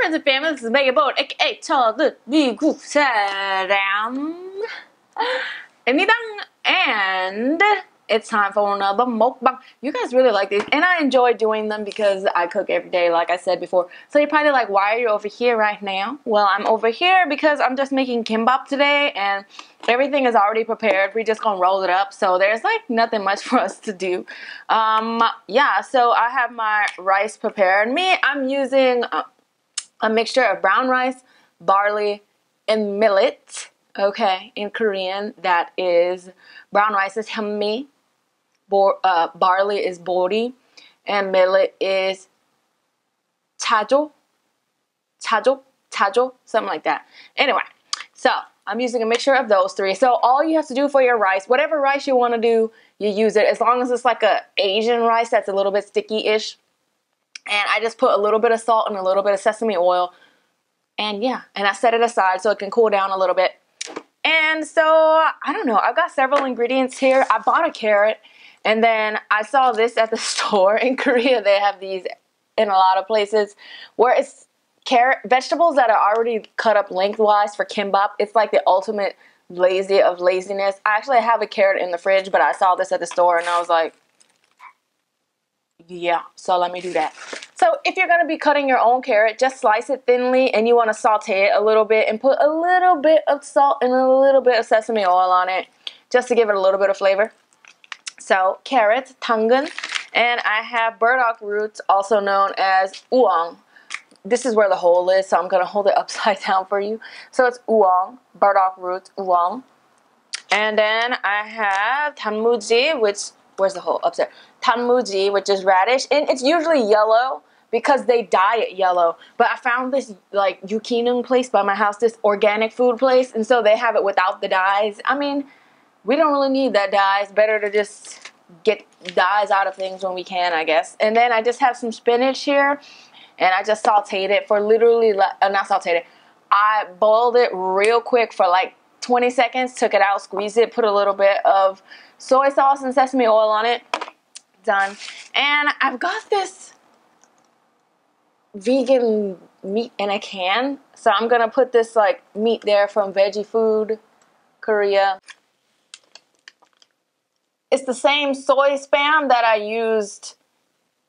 friends and family, this is Megan Boat, aka 저는 미국 사람 입니다. And it's time for another mukbang. You guys really like these, and I enjoy doing them because I cook every day, like I said before. So you're probably like, why are you over here right now? Well, I'm over here because I'm just making kimbap today, and everything is already prepared. We're just gonna roll it up, so there's like nothing much for us to do. Yeah, so I have my rice prepared. I'm using a mixture of brown rice, barley, and millet. Okay, in Korean, that is, brown rice is hammi, barley is bori, and millet is chajo, something like that. Anyway, so I'm using a mixture of those three. So all you have to do for your rice, whatever rice you want to do, you use it, as long as it's like a Asian rice that's a little bit sticky-ish. And I just put a little bit of salt and a little bit of sesame oil, and yeah, and I set it aside so it can cool down a little bit. And so, I don't know, I've got several ingredients here. I bought a carrot, and then I saw this at the store. In Korea, they have these in a lot of places, where it's vegetables that are already cut up lengthwise for kimbap. It's like the ultimate laziness. I actually have a carrot in the fridge, but I saw this at the store, and I was like, yeah, so let me do that. So if you're going to be cutting your own carrot, just slice it thinly, and you want to saute it a little bit and put a little bit of salt and a little bit of sesame oil on it, just to give it a little bit of flavor. So carrot, 당근, and I have burdock roots, also known as uang. This is where the hole is, so I'm going to hold it upside down for you. So it's uang, burdock roots, uang. And then I have 단무지, which, where's the hole? Upstairs. Tanmuji, which is radish, and it's usually yellow because they dye it yellow. But I found this like yukinung place by my house, this organic food place, and so they have it without the dyes. I mean, we don't really need that dye. It's better to just get dyes out of things when we can, I guess. And then I just have some spinach here, and I just sauteed it for literally, not sauteed it, I boiled it real quick for like 20 seconds, took it out, squeezed it, put a little bit of soy sauce and sesame oil on it. Done. And I've got this vegan meat in a can, so I'm gonna put this like meat there from Veggie Food Korea. It's the same soy spam that I used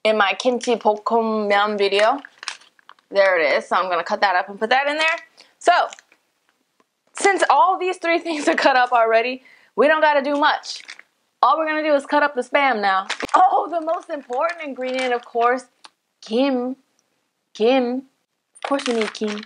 in my kimchi 볶음면 video. There it is. So I'm gonna cut that up and put that in there. So since all these three things are cut up already, we don't gotta do much. All we're going to do is cut up the spam now. Oh, the most important ingredient, of course, kim. Of course you need kim.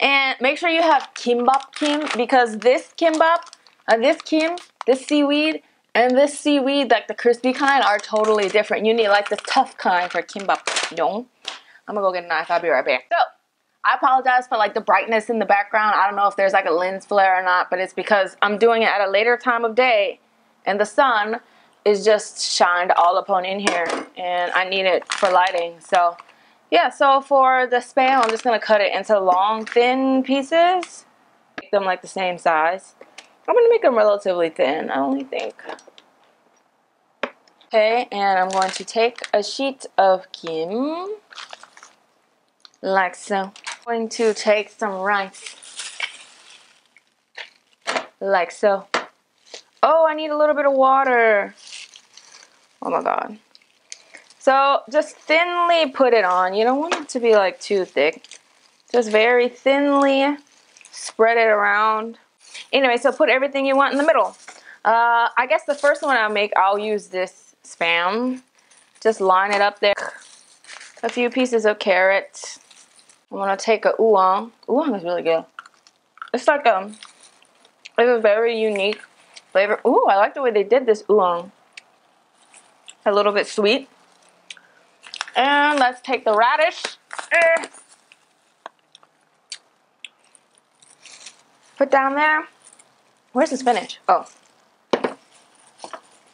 And make sure you have Gimbap kim, because this kimbap, this seaweed, and this seaweed, like the crispy kind, are totally different. You need like the tough kind for kimbap. I'm going to go get a knife. I'll be right back. So, I apologize for like the brightness in the background. I don't know if there's like a lens flare or not, but it's because I'm doing it at a later time of day. And the sun is just shined all upon in here, and I need it for lighting. So, yeah, so for the spam, I'm just going to cut it into long, thin pieces. Make them like the same size. I'm going to make them relatively thin, I only think. Okay, and I'm going to take a sheet of kim, like so. I'm going to take some rice, like so. Oh, I need a little bit of water. Oh my god. So just thinly put it on. You don't want it to be like too thick. Just very thinly spread it around. Anyway, so put everything you want in the middle. I guess the first one I'll use this spam. Just line it up there. A few pieces of carrot. I'm gonna take a oolong. Oolong is really good. It's like it's a very unique flavor. Ooh, I like the way they did this oolong. A little bit sweet. And let's take the radish. Put down there. Where's the spinach? Oh.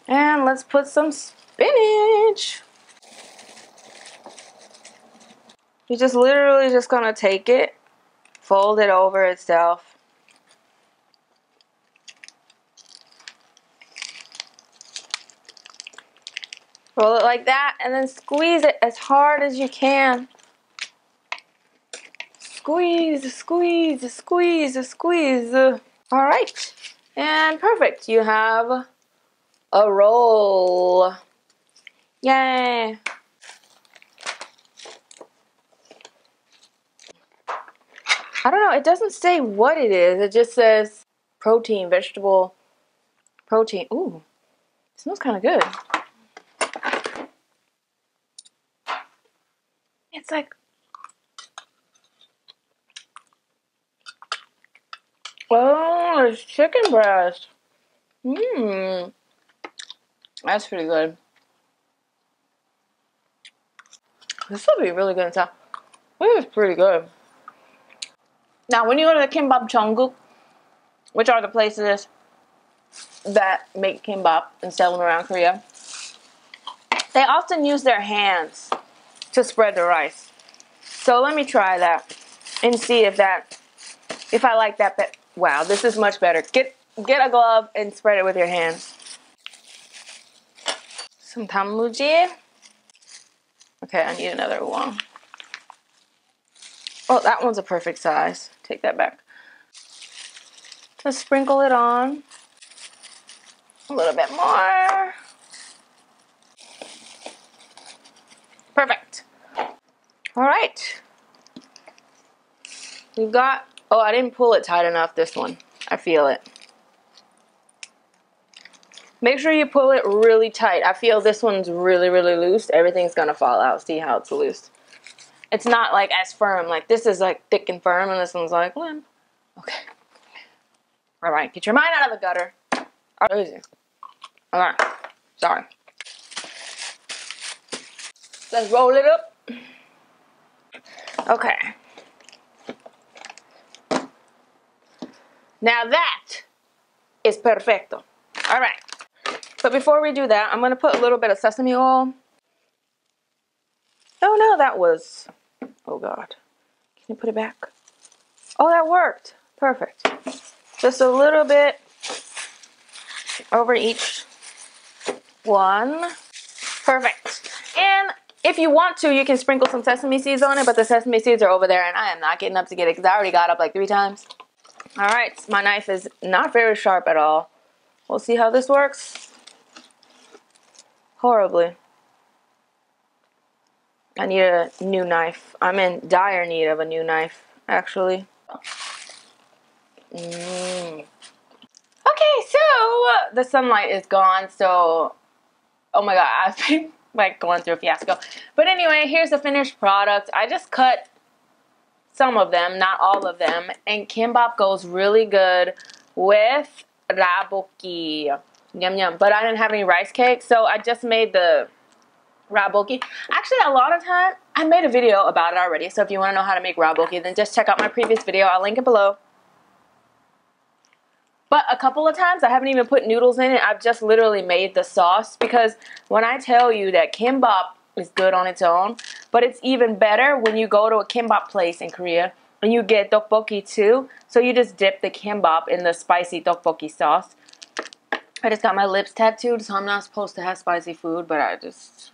And let's put some spinach. You're just literally just gonna take it, fold it over itself. Roll it like that, and then squeeze it as hard as you can. squeeze, squeeze, squeeze, squeeze. All right, and perfect. You have a roll. Yay. I don't know, it doesn't say what it is. It just says protein, vegetable protein. Ooh, it smells kind of good. It's like, oh, it's chicken breast. Mmm. That's pretty good. This will be really good inside. This is pretty good. Now, when you go to the Kimbap Jungkook, which are the places that make kimbap and sell them around Korea, they often use their hands to spread the rice. So let me try that and see if I like that. Wow, this is much better. Get a glove and spread it with your hands. Some tanmuji. Okay, I need another one. Oh, that one's a perfect size. Take that back. Just sprinkle it on. A little bit more. Perfect. All right. We've got, oh, I didn't pull it tight enough, this one. I feel it. Make sure you pull it really tight. I feel this one's really, really loose. Everything's gonna fall out. See how it's loose? It's not like as firm. Like this is like thick and firm, and this one's like limp. Okay. All right, get your mind out of the gutter. Easy. All right. Sorry. Let's roll it up. Okay. Now that is perfecto. All right. But before we do that, I'm going to put a little bit of sesame oil. Oh no, that was, oh God. Can you put it back? Oh, that worked. Perfect. Just a little bit over each one. Perfect. And if you want to, you can sprinkle some sesame seeds on it, but the sesame seeds are over there and I am not getting up to get it because I already got up like 3 times. All right, my knife is not very sharp at all. We'll see how this works. Horribly. I need a new knife. I'm in dire need of a new knife, actually. Okay, so the sunlight is gone, so oh my God, I've been like going through a fiasco. But anyway, here's the finished product. I just cut some of them, not all of them, and kimbap goes really good with raboki. Yum yum. But I didn't have any rice cake, so I just made the raboki. Actually, a lot of time I made a video about it already, so if you want to know how to make raboki, then just check out my previous video. I'll link it below. But a couple of times I haven't even put noodles in it. I've just literally made the sauce, because when I tell you that kimbap is good on its own, but it's even better when you go to a kimbap place in Korea and you get tteokbokki too. So you just dip the kimbap in the spicy tteokbokki sauce. I just got my lips tattooed, so I'm not supposed to have spicy food, but it's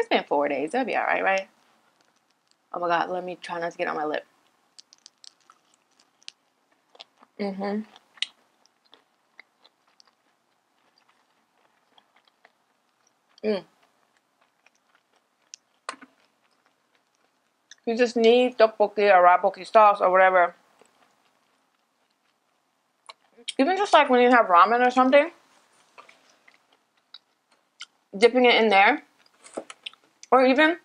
been 4 days. That'll be alright, right? Oh my God, let me try not to get on my lip. You just need tteokbokki or raboki sauce or whatever. Even just like when you have ramen or something, dipping it in there, or even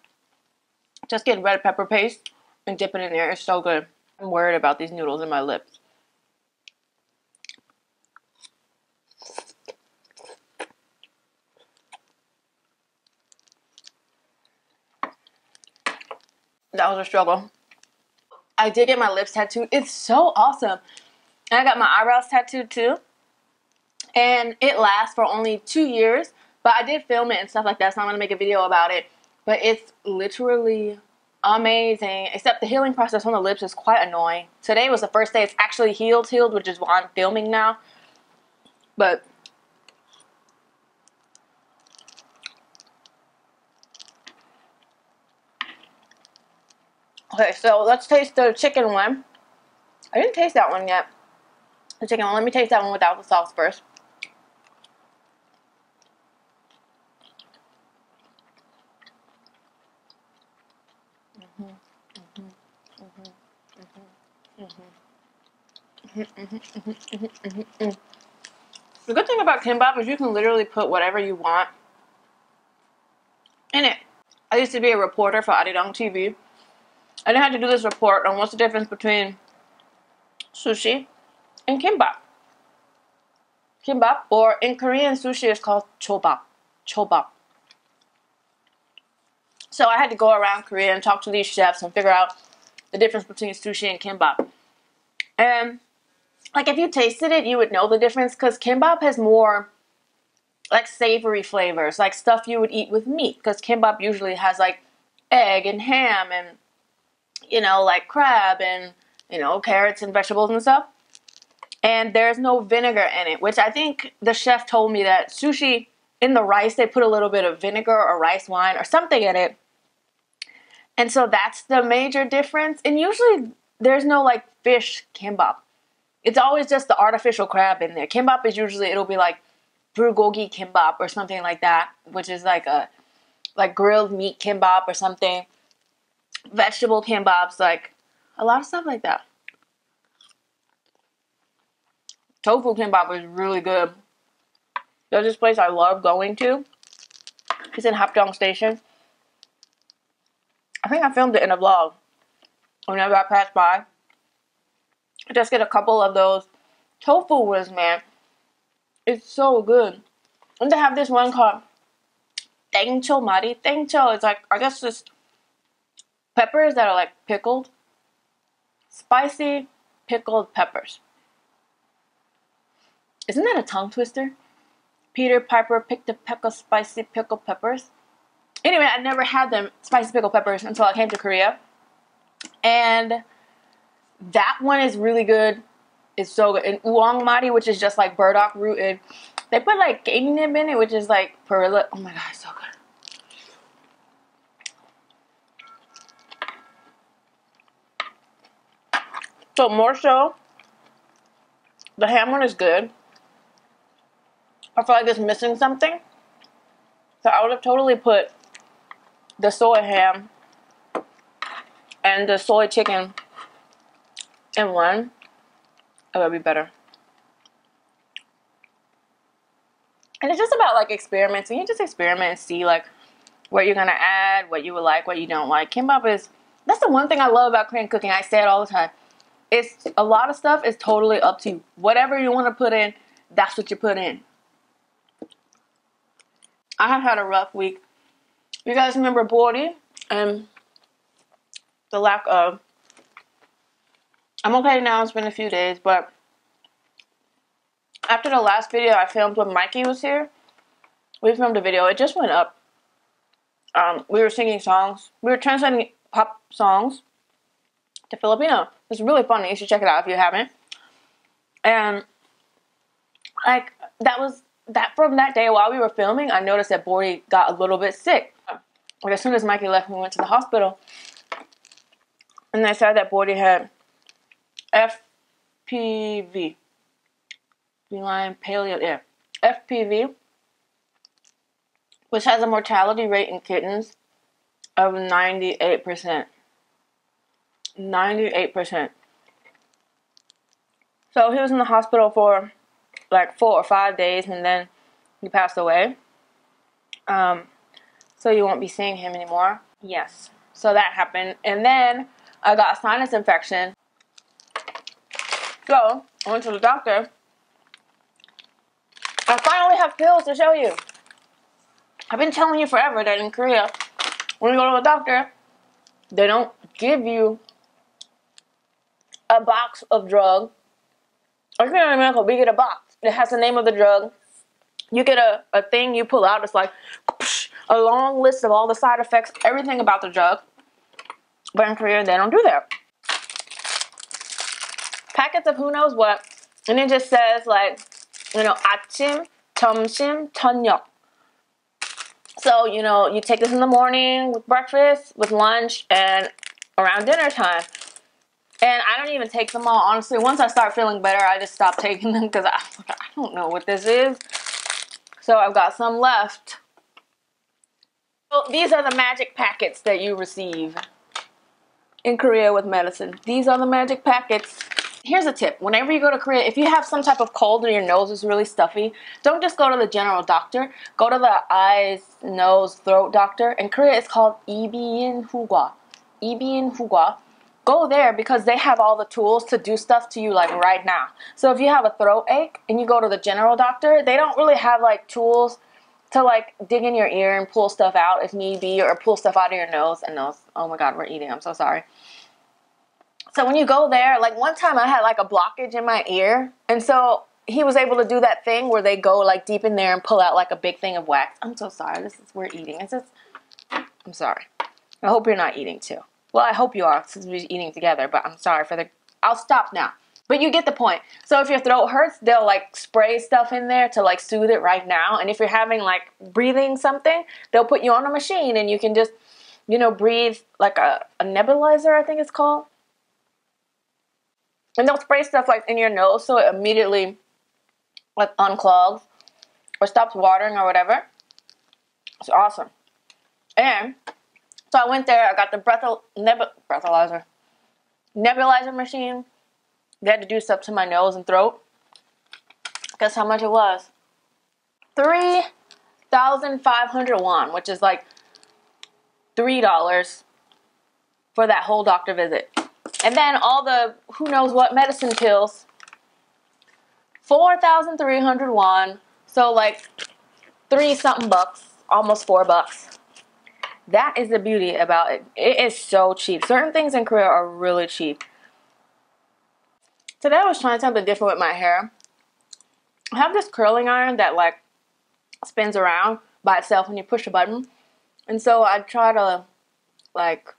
just get red pepper paste and dip it in there. It's so good. I'm worried about these noodles in my lips. That was a struggle. I did get my lips tattooed. It's so awesome. And I got my eyebrows tattooed too. And it lasts for only 2 years. But I did film it and stuff like that, so I'm going to make a video about it. But it's literally amazing. Except the healing process on the lips is quite annoying. Today was the first day it's actually healed, which is why I'm filming now. But Okay, so let's taste the chicken one. I didn't taste that one yet. The chicken one. Let me taste that one without the sauce first. The good thing about kimbap is you can literally put whatever you want in it. I used to be a reporter for Arirang TV, and I had to do this report on what's the difference between sushi and kimbap. Kimbap, or in Korean, sushi is called chobap. Chobap. So I had to go around Korea and talk to these chefs and figure out the difference between sushi and kimbap. And like if you tasted it, you would know the difference, because kimbap has more like savory flavors, like stuff you would eat with meat, because kimbap usually has like egg and ham and, you know, like crab and, you know, carrots and vegetables and stuff. And there's no vinegar in it, which I think the chef told me that sushi, in the rice, they put a little bit of vinegar or rice wine or something in it. And so that's the major difference. And usually there's no like fish kimbap. It's always just the artificial crab in there. Kimbap is usually, it'll be like bulgogi kimbap or something like that, which is like a grilled meat kimbap or something. Vegetable kimbaps, like a lot of stuff like that. Tofu kimbap is really good. There's this place I love going to. It's in Hapjeong Station. I think I filmed it in a vlog whenever I passed by. I just get a couple of those tofu ones, man. It's so good. And they have this one called Tengcho Mari. Tengcho is like, I guess just peppers that are like pickled. Spicy pickled peppers. Isn't that a tongue twister? Peter Piper picked a peck of spicy pickled peppers. Anyway, I never had them spicy pickled peppers until I came to Korea. And that one is really good. It's so good. And uong mari, which is just like burdock root, and they put like gainib in it, which is like perilla. Oh my god, it's so good. So more so, the ham one is good. I feel like it's missing something. So I would have totally put the soy ham and the soy chicken in one. It would be better. And it's just about like experimenting. You just experiment and see like what you're gonna add, what you would like, what you don't like. Kimbap is, that's the one thing I love about Korean cooking. I say it all the time. It's a lot of stuff is totally up to you. Whatever you want to put in, that's what you put in. I have had a rough week. You guys remember Bori and the lack of... I'm okay now, it's been a few days, but after the last video I filmed when Mikey was here, we filmed a video, it just went up. We were singing songs. We were translating pop songs to Filipino. It's really funny, you should check it out if you haven't. And like, from that day while we were filming, I noticed that Bori got a little bit sick. Like as soon as Mikey left, we went to the hospital. And they said that Bori had FPV. Feline paleo, yeah. FPV, which has a mortality rate in kittens of 98%. 98%. So he was in the hospital for like 4 or 5 days, and then he passed away. So you won't be seeing him anymore. Yes. So that happened. And then I got a sinus infection. So I went to the doctor. I finally have pills to show you. I've been telling you forever that in Korea, when you go to a doctor, they don't give you a box of drug. Or if you're in America, we get a box. It has the name of the drug. You get a thing you pull out. It's like a long list of all the side effects, everything about the drug. But in Korea, they don't do that. Packets of who knows what. And it just says like, you know, 아침, 점심, 저녁. So, you know, you take this in the morning with breakfast, with lunch, and around dinner time. And I don't even take them all, honestly. Once I start feeling better, I just stop taking them because I don't know what this is. So I've got some left. So these are the magic packets that you receive in Korea with medicine. These are the magic packets. Here's a tip. Whenever you go to Korea, if you have some type of cold or your nose is really stuffy, don't just go to the general doctor. Go to the eyes, nose, throat doctor. In Korea, it's called Ibin Hugwa. Ibin Hugwa. Go there because they have all the tools to do stuff to you like right now. So if you have a throat ache and you go to the general doctor, they don't really have like tools to like dig in your ear and pull stuff out if need be, or pull stuff out of your nose. And nose. Oh my God, we're eating. I'm so sorry. So when you go there, like one time I had like a blockage in my ear, and so he was able to do that thing where they go like deep in there and pull out like a big thing of wax. I'm so sorry. We're eating. I'm sorry. I hope you're not eating too. Well, I hope you are since we're eating together, but I'm sorry I'll stop now. But you get the point. So if your throat hurts, they'll like spray stuff in there to like soothe it right now. And if you're having like breathing something, they'll put you on a machine and you can just, breathe like a nebulizer, I think it's called. And they'll spray stuff like in your nose so it immediately like unclogs or stops watering or whatever. It's awesome. And so I went there, I got the nebulizer machine. They had to do stuff to my nose and throat. Guess how much it was? 3,500 won, which is like $3 for that whole doctor visit. And then all the who knows what medicine pills, 4,300 won. So like 3-something bucks, almost $4. That is the beauty about it. It is so cheap. Certain things in Korea are really cheap. Today I was trying something different with my hair. I have this curling iron that like spins around by itself when you push a button. And so I try to like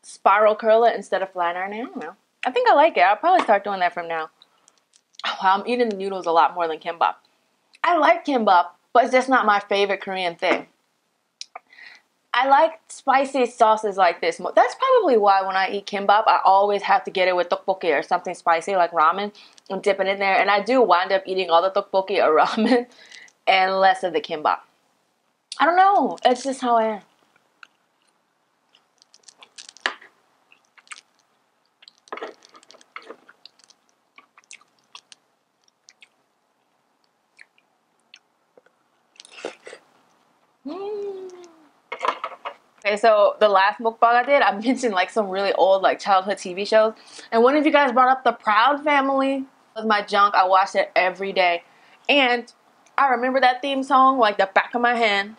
spiral curl it instead of flat ironing. I don't know. I think I like it. I'll probably start doing that from now. Oh, wow, I'm eating the noodles a lot more than kimbap. I like kimbap, but it's just not my favorite Korean thing. I like spicy sauces like this. That's probably why when I eat kimbap, I always have to get it with tteokbokki or something spicy like ramen and dip it in there. And I do wind up eating all the tteokbokki or ramen and less of the kimbap. I don't know. It's just how I am. Okay, so the last mukbang I did, I mentioned like some really old like childhood TV shows. And one of you guys brought up The Proud Family. It was my junk. I watched it every day. And I remember that theme song like the back of my hand.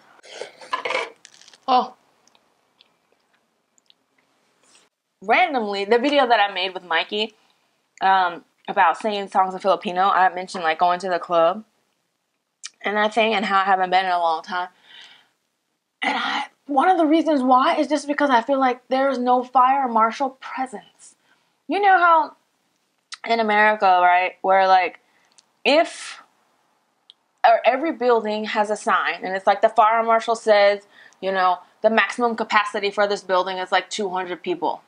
Oh. Randomly, the video that I made with Mikey about singing songs in Filipino, I mentioned like going to the club and that thing and how I haven't been in a long time. And one of the reasons why is just because I feel like there's no fire marshal presence. You know how in America, right, where like every building has a sign and it's like the fire marshal says, the maximum capacity for this building is like 200 people.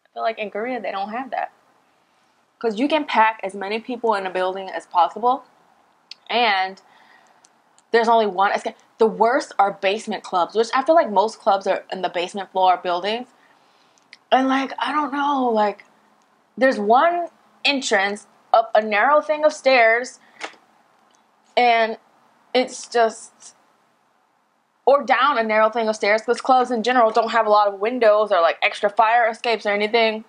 I feel like in Korea they don't have that. Because you can pack as many people in a building as possible and there's only one. The worst are basement clubs, which I feel like most clubs are in the basement floor of buildings. And like, I don't know, like there's one entrance up a narrow thing of stairs and it's just, or down a narrow thing of stairs because clubs in general don't have a lot of windows or like extra fire escapes or anything.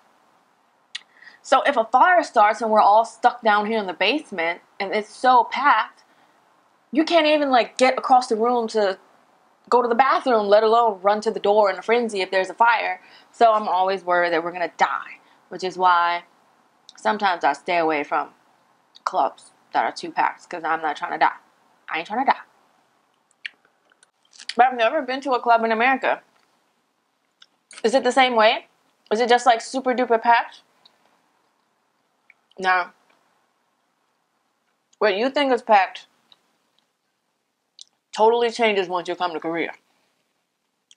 So if a fire starts and we're all stuck down here in the basement and it's so packed, you can't even like get across the room to go to the bathroom, let alone run to the door in a frenzy if there's a fire. So I'm always worried that we're going to die, which is why sometimes I stay away from clubs that are too packed because I'm not trying to die. I ain't trying to die. But I've never been to a club in America. Is it the same way? Is it just like super duper packed? No. What you think is packed totally changes once you come to Korea.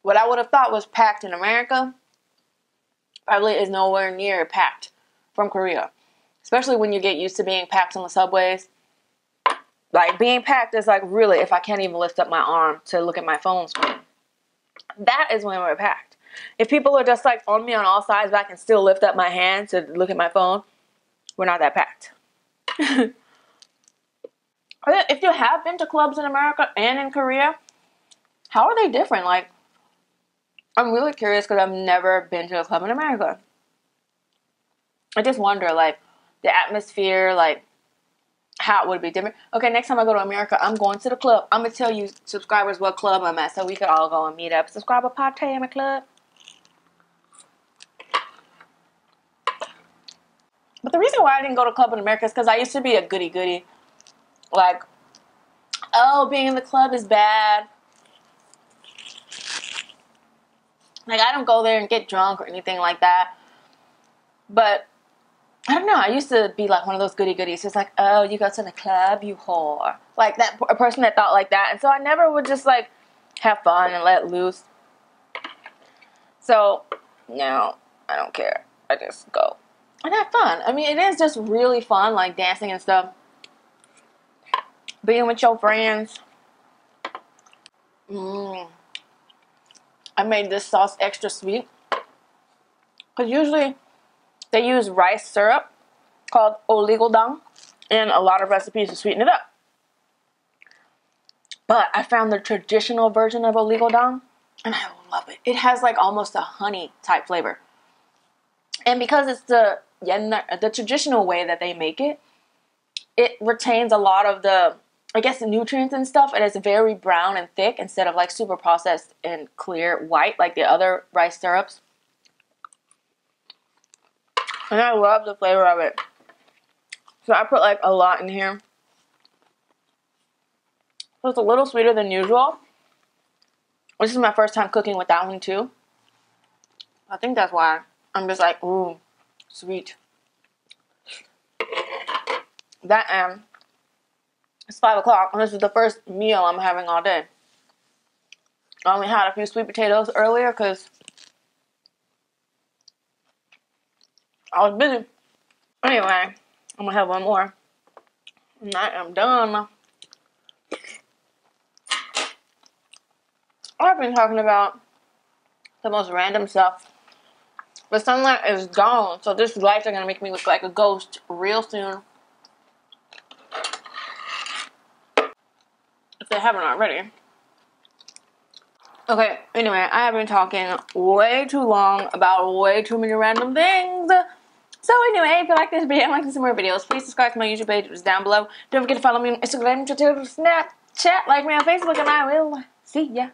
What I would have thought was packed in America probably is nowhere near packed from Korea. Especially when you get used to being packed on the subways. Like, being packed is like, really, if I can't even lift up my arm to look at my phone screen. That is when we're packed. If people are just like on me on all sides, but I can still lift up my hand to look at my phone, we're not that packed. If you have been to clubs in America and in Korea, how are they different? Like, I'm really curious because I've never been to a club in America. I just wonder, like, the atmosphere, like, how it would be different. Okay, next time I go to America, I'm going to the club. I'm going to tell you subscribers what club I'm at so we could all go and meet up. Subscriber party in my club. But the reason why I didn't go to club in America is because I used to be a goody-goody. Like, oh, being in the club is bad. Like, I don't go there and get drunk or anything like that. But I don't know. I used to be like one of those goody-goodies. It's like, oh, you go to the club, you whore. Like, that, a person that thought like that. And so I never would just, like, have fun and let loose. So, now, I don't care. I just go and have fun. I mean, it is just really fun, like, dancing and stuff. Being with your friends. I made this sauce extra sweet. Because usually they use rice syrup called oligoldang in a lot of recipes to sweeten it up. But I found the traditional version of oligoldang and I love it. It has like almost a honey type flavor. And because it's the traditional way that they make it, it retains a lot of the, I guess, the nutrients and stuff, and it's very brown and thick instead of like super processed and clear white like the other rice syrups. And I love the flavor of it. So I put like a lot in here. So it's a little sweeter than usual. This is my first time cooking with that one too. I think that's why I'm just like, ooh, sweet. It's 5 o'clock and this is the first meal I'm having all day. I only had a few sweet potatoes earlier because I was busy. Anyway, I'm gonna have one more. And I am done. I've been talking about the most random stuff. The sunlight is gone, so these lights are gonna make me look like a ghost real soon. If they haven't already. Okay, anyway, I have been talking way too long about way too many random things. So anyway, if you like this video and like to see more videos, please subscribe to my YouTube page, which is down below. Don't forget to follow me on Instagram, Twitter, Snapchat, like me on Facebook, and I will see ya.